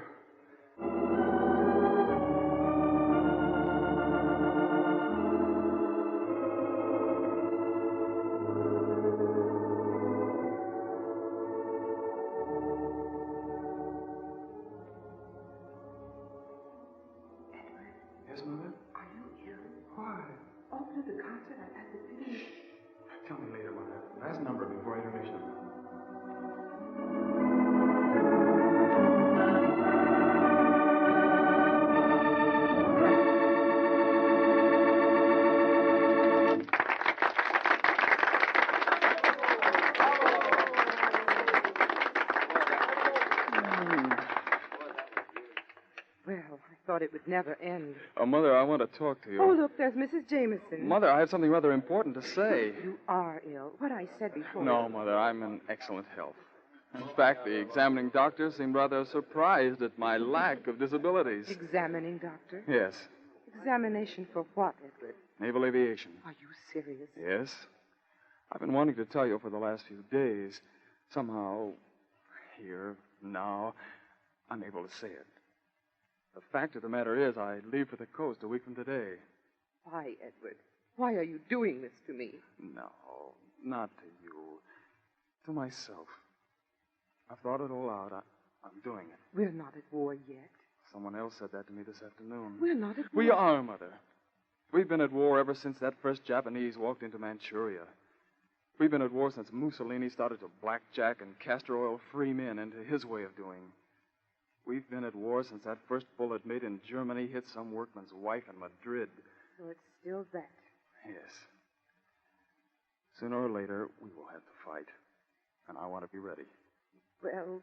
[SPEAKER 22] Yes, Mother?
[SPEAKER 19] Are you ill?
[SPEAKER 22] Why?
[SPEAKER 19] Open the concert at the finish.
[SPEAKER 22] Tell me later, Mother. Last number before intermission.
[SPEAKER 19] Well, I thought it would never end.
[SPEAKER 22] Oh, Mother, I want to talk to you.
[SPEAKER 19] Oh, look, there's Mrs. Jameson.
[SPEAKER 22] Mother, I have something rather important to say.
[SPEAKER 19] You are ill. What I said before.
[SPEAKER 22] No, Mother, I'm in excellent health. In fact, the examining doctor seemed rather surprised at my lack of disabilities.
[SPEAKER 19] Examining doctor?
[SPEAKER 22] Yes,
[SPEAKER 19] Examination for what, Edward?
[SPEAKER 22] naval aviation.
[SPEAKER 19] Are you serious?
[SPEAKER 22] Yes. I've been wanting to tell you for the last few days. Somehow, here, now, I'm able to say it. The fact of the matter is, I leave for the coast a week from today.
[SPEAKER 19] Why, Edward? Why are you doing this to me?
[SPEAKER 22] No, not to you. To myself. I've thought it all out. I'm doing it.
[SPEAKER 19] We're not at war yet.
[SPEAKER 22] Someone else said that to me this afternoon.
[SPEAKER 19] We're not at war.
[SPEAKER 22] We are, Mother. We've been at war ever since that first Japanese walked into Manchuria. We've been at war since Mussolini started to blackjack and castor oil free men into his way of doing. We've been at war since that first bullet made in Germany hit some workman's wife in Madrid.
[SPEAKER 19] So it's still that.
[SPEAKER 22] Yes. Sooner or later, we will have to fight. And I want to be ready.
[SPEAKER 19] Well,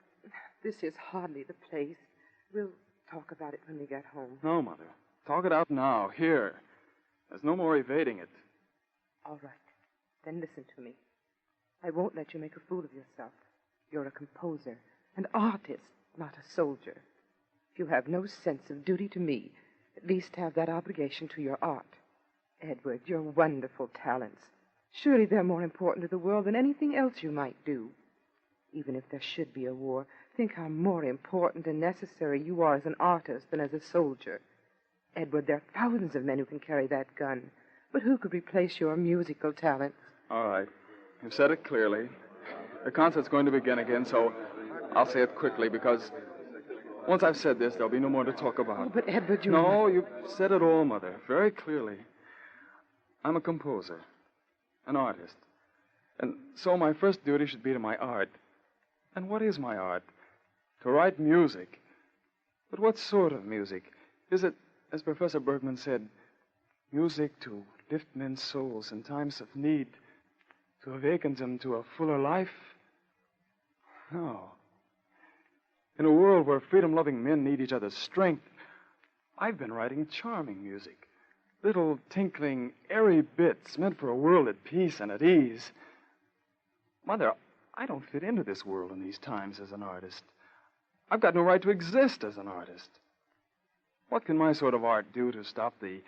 [SPEAKER 19] this is hardly the place. We'll talk about it when we get home.
[SPEAKER 22] No, Mother. Talk it out now, here. There's no more evading it.
[SPEAKER 19] All right. Then listen to me. I won't let you make a fool of yourself. You're a composer, an artist, not a soldier. If you have no sense of duty to me, at least have that obligation to your art. Edward, your wonderful talents. Surely they're more important to the world than anything else you might do. Even if there should be a war, think how more important and necessary you are as an artist than as a soldier. Edward, there are thousands of men who can carry that gun. But who could replace your musical talents?
[SPEAKER 22] All right. You've said it clearly. The concert's going to begin again, so I'll say it quickly, because once I've said this, there'll be no more to talk about.
[SPEAKER 19] Oh, but Edward, you...
[SPEAKER 22] No, you've said it all, Mother, very clearly. I'm a composer, an artist. And so my first duty should be to my art. And what is my art? To write music. But what sort of music? Is it, as Professor Bergman said, music to lift men's souls in times of need, to awaken them to a fuller life? No. In a world where freedom-loving men need each other's strength, I've been writing charming music. Little tinkling, airy bits meant for a world at peace and at ease. Mother, I don't fit into this world in these times as an artist. I've got no right to exist as an artist. What can my sort of art do to stop the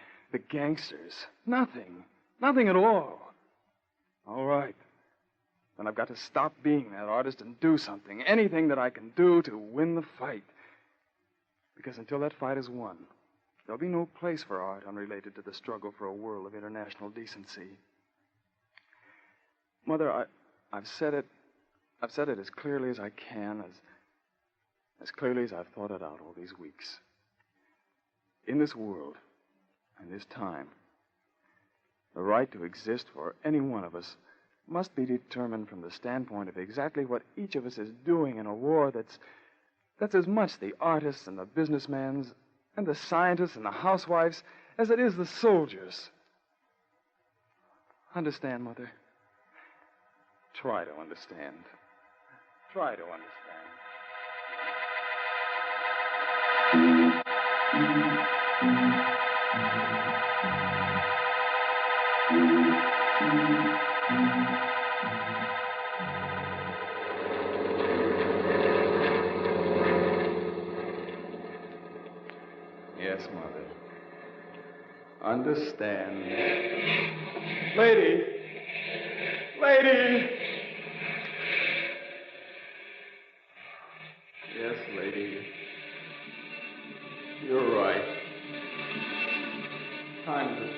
[SPEAKER 22] gangsters? Nothing. Nothing at all. All right. Then I've got to stop being that artist and do something. Anything that I can do to win the fight. Because until that fight is won, there'll be no place for art unrelated to the struggle for a world of international decency. Mother, I've said it as clearly as I can, as clearly as I've thought it out all these weeks. In this world, in this time, The right to exist for any one of us must be determined from the standpoint of exactly what each of us is doing in a war that's as much the artists and the businessmen's and the scientists and the housewives as it is the soldiers. Understand, Mother? Try to understand. Try to understand. Yes, Mother. Understand. Lady! Lady! Yes, lady. You're right. Time to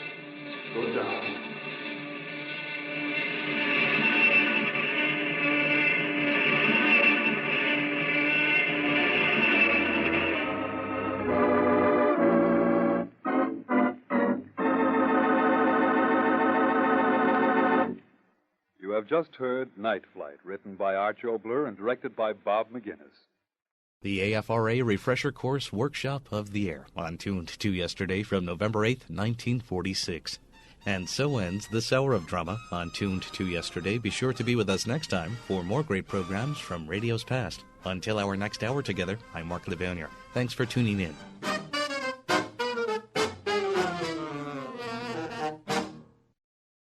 [SPEAKER 22] go down.
[SPEAKER 12] You have just heard Night Flight, written by Arch Obler and directed by Bob McGinnis.
[SPEAKER 1] The AFRA Refresher Course Workshop of the Air, on Tuned to Yesterday from November 8th, 1946. And so ends this hour of drama on Tuned to Yesterday. Be sure to be with us next time for more great programs from radio's past. Until our next hour together, I'm Mark Lavonier. Thanks for tuning in.